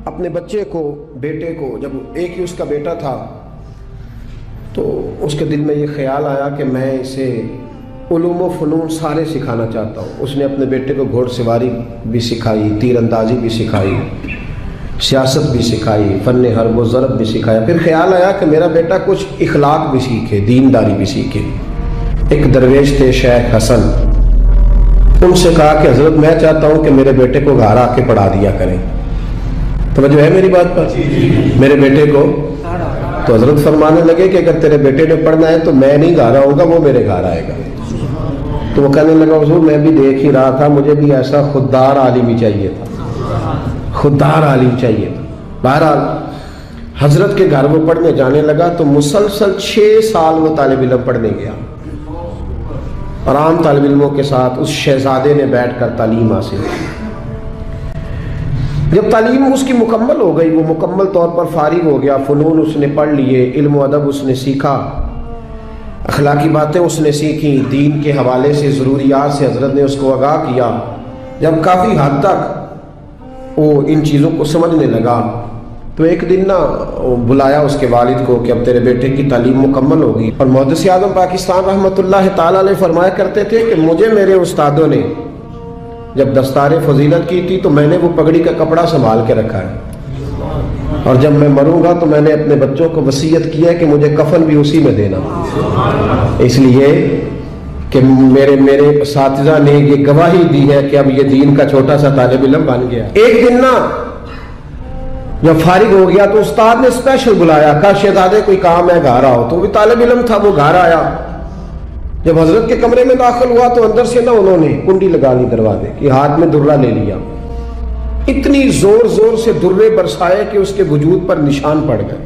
اپنے بچے کو، بیٹے کو، جب ایک ہی اس کا بیٹا تھا تو اس کے دل میں یہ خیال آیا کہ میں اسے علوم و فنون سارے سکھانا چاہتا ہوں۔ اس نے اپنے بیٹے کو گھوڑ سواری بھی سکھائی، تیر اندازی بھی سکھائی، سیاست بھی سکھائی، فن حرب و ضرب بھی سکھایا۔ پھر خیال آیا کہ میرا بیٹا کچھ اخلاق بھی سیکھے، دینداری بھی سیکھے۔ ایک درویش تھے شیخ حسن، ان سے کہا کہ حضرت میں چاہتا ہوں کہ میرے بیٹے کو گھر آ کے پڑھا دیا کریں۔ توجہ ہے میری بات پر؟ میرے بیٹے کو تو حضرت فرمانے لگے کہ اگر تیرے بیٹے نے پڑھنا ہے تو میں نہیں گھر آؤں گا، وہ میرے گھر آئے گا۔ تو وہ کہنے لگا حضور میں بھی دیکھ ہی رہا تھا، مجھے بھی ایسا خوددار عالم ہی چاہیے تھا، خوددار عالم چاہیے تھا۔ بہرحال حضرت کے گھر وہ پڑھنے جانے لگا تو مسلسل 6 سال وہ طالب علم پڑھنے گیا، اور عام طالب علموں کے ساتھ اس شہزادے نے بیٹھ کر تعلیم حاصل کی۔ جب تعلیم اس کی مکمل ہو گئی، وہ مکمل طور پر فارغ ہو گیا، فنون اس نے پڑھ لیے، علم و ادب اس نے سیکھا، اخلاقی باتیں اس نے سیکھی، دین کے حوالے سے ضروریات سے حضرت نے اس کو آگاہ کیا۔ جب کافی حد تک وہ ان چیزوں کو سمجھنے لگا تو ایک دن بلایا اس کے والد کو کہ اب تیرے بیٹے کی تعلیم مکمل ہوگی۔ اور محدث اعظم پاکستان رحمۃ اللہ تعالی علیہ فرمایا کرتے تھے کہ مجھے میرے استادوں نے جب دستار فضیلت کی تھی تو میں نے وہ پگڑی کا کپڑا سنبھال کے رکھا ہے، اور جب میں مروں گا تو میں نے اپنے بچوں کو وصیت کی ہے کہ مجھے کفن بھی اسی میں دینا، اس لیے کہ میرے اساتذہ نے یہ گواہی دی ہے کہ اب یہ دین کا چھوٹا سا طالب علم بن گیا۔ ایک دن جب فارغ ہو گیا تو استاد نے اسپیشل بلایا، کہا شہزادے کوئی کام ہے گھر آؤ۔ تو وہ طالب علم تھا، وہ گھر آیا۔ جب حضرت کے کمرے میں داخل ہوا تو اندر سے انہوں نے کنڈی لگا لی دروازے کی، ہاتھ میں درہ لے لیا، اتنی زور زور سے درے برسائے کہ اس کے وجود پر نشان پڑ گئے،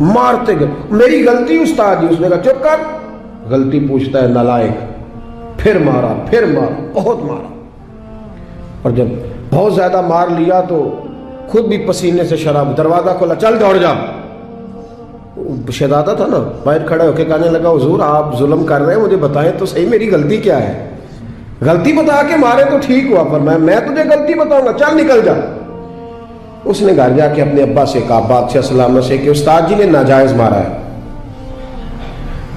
مارتے گئے۔ میری غلطی استاد جی، اس نے کہا چپ کر، غلطی پوچھتا ہے نالائق۔ پھر مارا، پھر مارا، بہت مارا، اور جب بہت زیادہ مار لیا تو خود بھی پسینے سے شراب، دروازہ کھولا، چل دوڑ جا۔ شہزادہ تھا نا، باہر کھڑے ہو کے کہنے لگا حضور آپ ظلم کر رہے ہیں، مجھے بتائیں تو صحیح میری غلطی کیا ہے؟ غلطی بتا کے مارے تو ٹھیک ہوا، پر میں تجھے غلطی بتاؤں گا، چل نکل جا۔ اس نے گھر جا کے اپنے ابا سے کہا، بادشاہ سلامت سے، کہ استاد جی نے ناجائز مارا ہے۔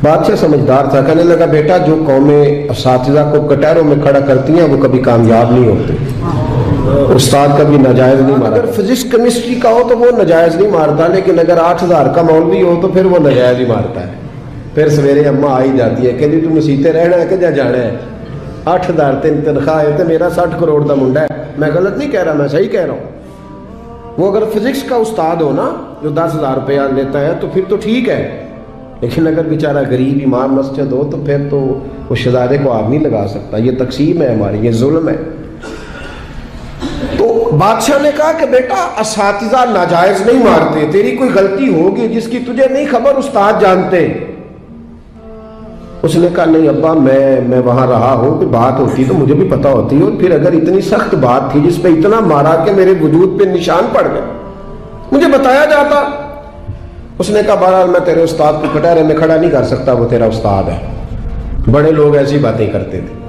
بادشاہ سمجھدار تھا، کہنے لگا بیٹا جو قومیں اساتذہ کو کٹہروں میں کھڑا کرتی ہیں وہ کبھی کامیاب نہیں ہوتے، استاد کبھی ناجائز نہیں مارتا۔ اگر فزکس کیمسٹری کا ہو تو وہ ناجائز نہیں مارتا، لیکن اگر 8000 کا مولوی ہو تو پھر وہ ناجائز ہی مارتا ہے۔ پھر سویرے اماں آئی جاتی ہے کہ جی تم مسیتے رہنا ہے کہ جا جانا ہے، 8000 تنخواہ ہے تو میرا 60 کروڑ کا منڈا ہے۔ میں غلط نہیں کہہ رہا، میں صحیح کہہ رہا ہوں۔ وہ اگر فزکس کا استاد ہو نا جو 10,000 روپیہ لیتا ہے تو پھر تو ٹھیک ہے، لیکن اگر بیچارہ غریب امام مسجد ہو تو پھر تو وہ شہزادے کو آگ نہیں لگا سکتا۔ یہ تقسیم ہے ہماری، یہ ظلم ہے۔ تو بادشاہ نے کہا کہ بیٹا اساتذہ ناجائز نہیں مارتے، تیری کوئی غلطی ہوگی جس کی تجھے نہیں خبر، استاد جانتے۔ اس نے کہا نہیں ابا میں وہاں رہا ہوں، کوئی بات ہوتی تو مجھے بھی پتا ہوتی، اور پھر اگر اتنی سخت بات تھی جس پہ اتنا مارا کہ میرے وجود پہ نشان پڑ گئے، مجھے بتایا جاتا۔ اس نے کہا بہرحال میں تیرے استاد کو کٹہرے میں کھڑا نہیں کر سکتا، وہ تیرا استاد ہے، بڑے لوگ ایسی باتیں کرتے تھے۔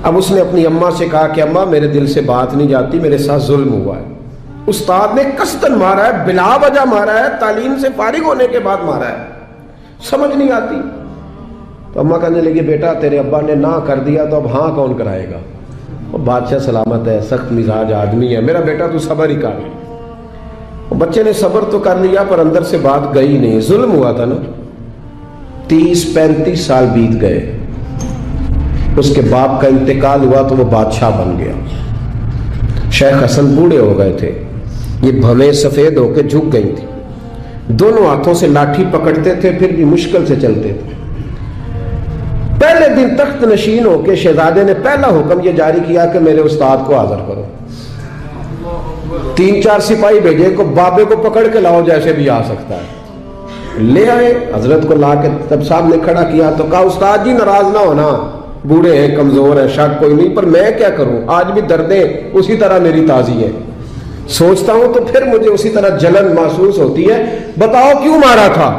اب اس نے اپنی اماں سے کہا کہ اماں میرے دل سے بات نہیں جاتی، میرے ساتھ ظلم ہوا ہے، استاد نے قصدن مارا ہے، بلا وجہ مارا ہے، تعلیم سے فارغ ہونے کے بعد مارا ہے، سمجھ نہیں آتی۔ تو اماں کہنے لگی بیٹا تیرے ابا نے نہ کر دیا تو اب ہاں کون کرائے گا؟ وہ بادشاہ سلامت ہے، سخت مزاج آدمی ہے، میرا بیٹا تو صبر ہی کر۔ بچے نے صبر تو کر لیا پر اندر سے بات گئی نہیں، ظلم ہوا تھا نا۔ 30-35 سال بیت گئے، اس کے باپ کا انتقال ہوا تو وہ بادشاہ بن گیا۔ شیخ حسن بوڑھے ہو گئے تھے، یہ بھویں سفید ہو کے جھک گئی تھی، دونوں ہاتھوں سے لاٹھی پکڑتے تھے پھر بھی مشکل سے چلتے تھے۔ پہلے دن تخت نشین ہو کے شہزادے نے پہلا حکم یہ جاری کیا کہ میرے استاد کو حاضر کرو۔ 3-4 سپاہی بھیجے کو بابے کو پکڑ کے لاؤ، جیسے بھی آ سکتا ہے۔ لے آئے، حضرت کو لا کے تب صاحب نے کھڑا کیا تو کہا استاد جی ناراض نہ ہونا، بوڑھے ہیں، کمزور ہیں، شک کوئی نہیں، پر میں کیا کروں، آج بھی دردیں اسی طرح میری تازی ہے، سوچتا ہوں تو پھر مجھے اسی طرح جلن محسوس ہوتی ہے، بتاؤ کیوں مارا تھا؟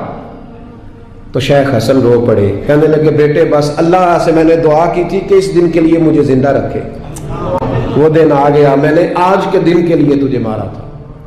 تو شیخ حسن رو پڑے، کہنے لگے بیٹے بس اللہ سے میں نے دعا کی تھی کہ اس دن کے لیے مجھے زندہ رکھے، وہ دن آ گیا، میں نے آج کے دن کے لیے تجھے مارا تھا،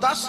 10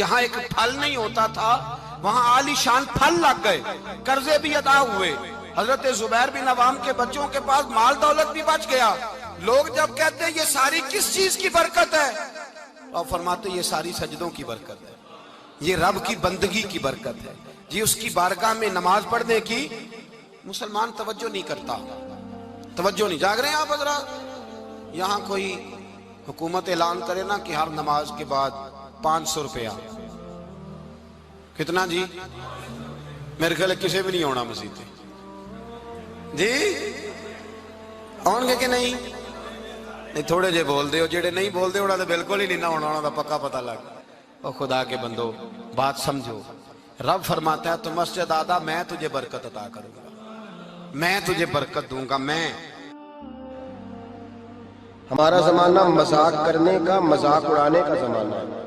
جہاں ایک پھل نہیں ہوتا تھا وہاں عالی شان پھل لگ گئے، قرضے بھی ادا ہوئے، حضرت زبیر بن عوام کے بچوں کے پاس مال دولت بھی بچ گیا۔ لوگ جب کہتے ہیں یہ ساری کس چیز کی برکت ہے، اور فرماتے یہ ساری سجدوں کی برکت ہے، یہ رب کی بندگی کی برکت ہے جی، اس کی بارگاہ میں نماز پڑھنے کی مسلمان توجہ نہیں کرتا، توجہ نہیں۔ جاگ رہے ہیں آپ حضرات؟ یہاں کوئی حکومت اعلان کرے نا کہ ہر نماز کے بعد 500 روپیہ، کتنا جی؟ میرے خیال ہے کسی بھی نہیں ہونا مسجد جی، آن گے کہ نہیں؟ نہیں تھوڑے جے بول دے ہو، جڑے نہیں بول دے ہونا تو بالکل ہی نہیں نہ ہونا، ہونا تو پکا پتہ لگ۔ اور خدا کے بندو بات سمجھو، رب فرماتا ہے تو مسجد آدھا میں تجھے برکت عطا کروں گا، میں تجھے برکت دوں گا میں۔ ہمارا زمانہ مذاق کرنے کا، مذاق اڑانے کا زمانہ ہے۔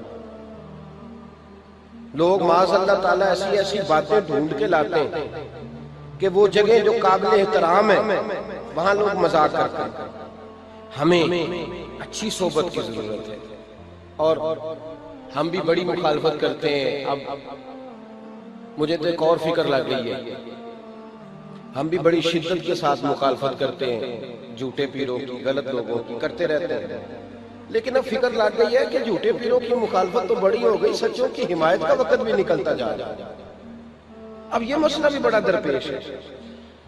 لوگ معاذ اللہ تعالیٰ ایسی ایسی باتیں ڈھونڈ کے لاتے ہیں کہ وہ جگہ جو قابل احترام ہے وہاں لوگ مذاق کرتے ہیں۔ ہمیں اچھی صحبت کی ضرورت ہے، اور ہم بھی بڑی مخالفت کرتے ہیں۔ اب مجھے تو ایک اور فکر لگ گئی ہے، ہم بھی بڑی شدت کے ساتھ مخالفت کرتے ہیں جھوٹے پیروں کی، غلط لوگوں کی، کرتے رہتے ہیں، لیکن اب فکر لگ گئی ہے کہ جھوٹے پیروں کی مخالفت تو بڑی ہو گئی، سچوں کی حمایت کا وقت بھی نکلتا جا رہا ہے۔ اب یہ مسئلہ بھی بڑا درپیش ہے۔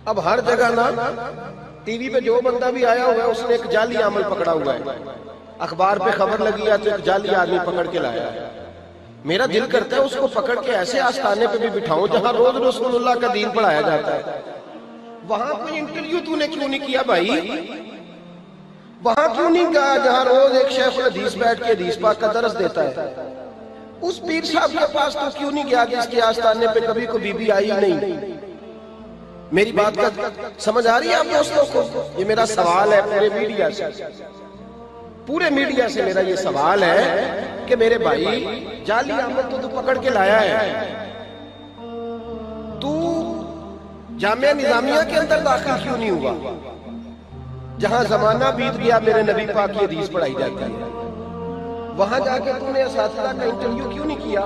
اب ہر جگہ نا ٹی وی پہ جو بندہ بھی آیا ہوا ہے اس نے ایک جعلی عمل پکڑا ہوا ہے، اخبار پہ خبر لگی ہے تو ایک جعلی آدمی پکڑ کے لایا ہے۔ میرا دل کرتا ہے اس کو پکڑ کے ایسے آستانے پہ بھی بٹھاؤں جہاں روز رسول اللہ کا دین پڑھایا جاتا ہے، وہاں کوئی انٹرویو تو نے کیوں نہیں کیا بھائی؟ وہاں کیوں نہیں کہا جہاں روز ایک شیخ الحدیث بیٹھ کے حدیث پاک کا درس دیتا ہے؟ اس پیر صاحب کے پاس تو کیوں نہیں گیا جس کے آستانے پہ کبھی کوئی بی بی آئی نہیں؟ میری بات کا سمجھ آ رہی ہے آپ دوستوں کو؟ یہ میرا سوال ہے پورے میڈیا سے، پورے میڈیا سے میرا یہ سوال ہے کہ میرے بھائی جعلی عمل تو پکڑ کے لایا ہے، تو جامعہ نظامیہ کے اندر داخل کیوں نہیں ہوا جہاں زمانہ بیت گیا میرے نبی پاک کی حدیث پڑھائی جاتی ہے؟ وہاں جا کے تم نے اساتذہ کا انٹرویو کیوں نہیں کیا؟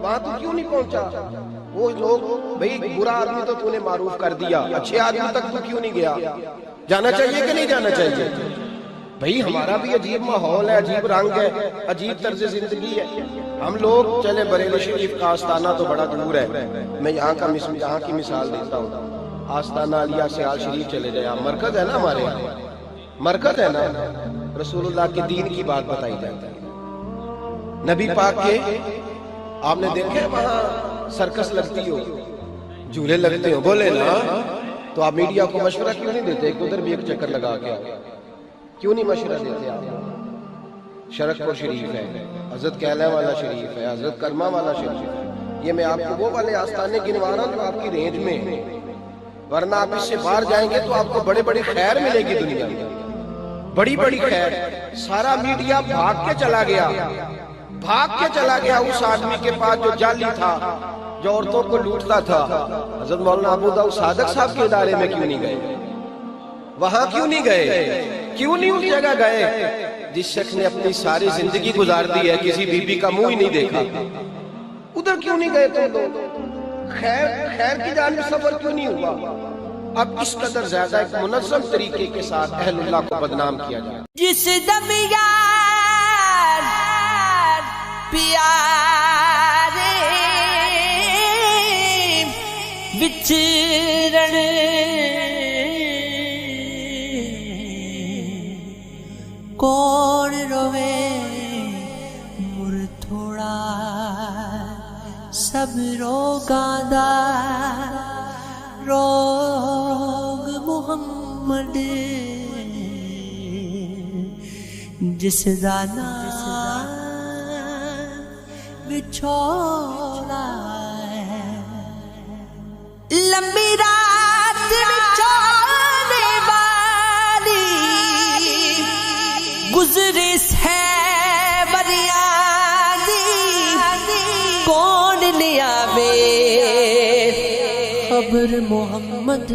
وہاں تو کیوں نہیں پہنچا؟ وہ لوگ بھئی برا آدمی تو تو نے معروف کر دیا، اچھے آدمی تک تو کیوں نہیں گیا؟ جانا چاہیے کہ نہیں جانا چاہیے؟ بھئی ہمارا بھی عجیب ماحول ہے، عجیب رنگ ہے، عجیب طرز زندگی ہے۔ ہم لوگ چلے بریلی شریف کا آستانہ تو بڑا دور ہے، میں یہاں کی مثال دیتا ہوں۔ آستانہ علیہ سیال شریف چلے جائے، مرکز ہے نا ہمارے یہاں، مرکز ہے نا، رسول اللہ کے دین کی بات بتائی جاتی ہے، نبی پاک کے۔ آپ نے دیکھے وہاں سرکس لگتی ہو، جھولے لگتے ہو، بولے نا، تو آپ میڈیا کو مشورہ کیوں نہیں دیتے کہ ادھر بھی ایک چکر لگا کے آئے؟ کیوں نہیں مشورہ دیتے آپ؟ شرک پور شریف ہے، حضرت کیلہ والا شریف ہے، حضرت کرما والا شریف ہے، یہ میں آپ کو وہ والے آستانے گنوا رہا ہوں جو آپ کی رینج میں، ورنہ آپ اس سے باہر جائیں گے تو آپ کو بڑے بڑی خیر ملے گی دنیا میں، بڑی بڑی خیر۔ سارا میڈیا بھاگ کے چلا گیا اس آدمی کے پاس جو جعلی تھا، جو عورتوں کو لوٹتا تھا۔ حضرت مولانا ابو داؤد صادق صاحب کے ادارے میں کیوں نہیں گئے؟ وہاں کیوں نہیں گئے؟ کیوں نہیں اس جگہ گئے جس شخص نے اپنی ساری زندگی گزار دی ہے، کسی بی بی کا منہ ہی نہیں دیکھا؟ ادھر کیوں نہیں گئے تم لوگ؟ خیر کی جانب سفر کیوں نہیں ہوا؟ اب اس قدر زیادہ ایک منظم طریقے کے ساتھ اہل اللہ کو بدنام کیا جائے۔ جس دم یار پیارے بچھڑن کون روے مر تھوڑا سب روگاں دا روگ محمد جس دا نام بچھوڑا ہے، لمبی رات بچھوڑنے والی گزری سے بریاں دی، کون لیا وے خبر محمد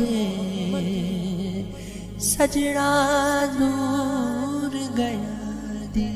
سجڑا دور گیا دی۔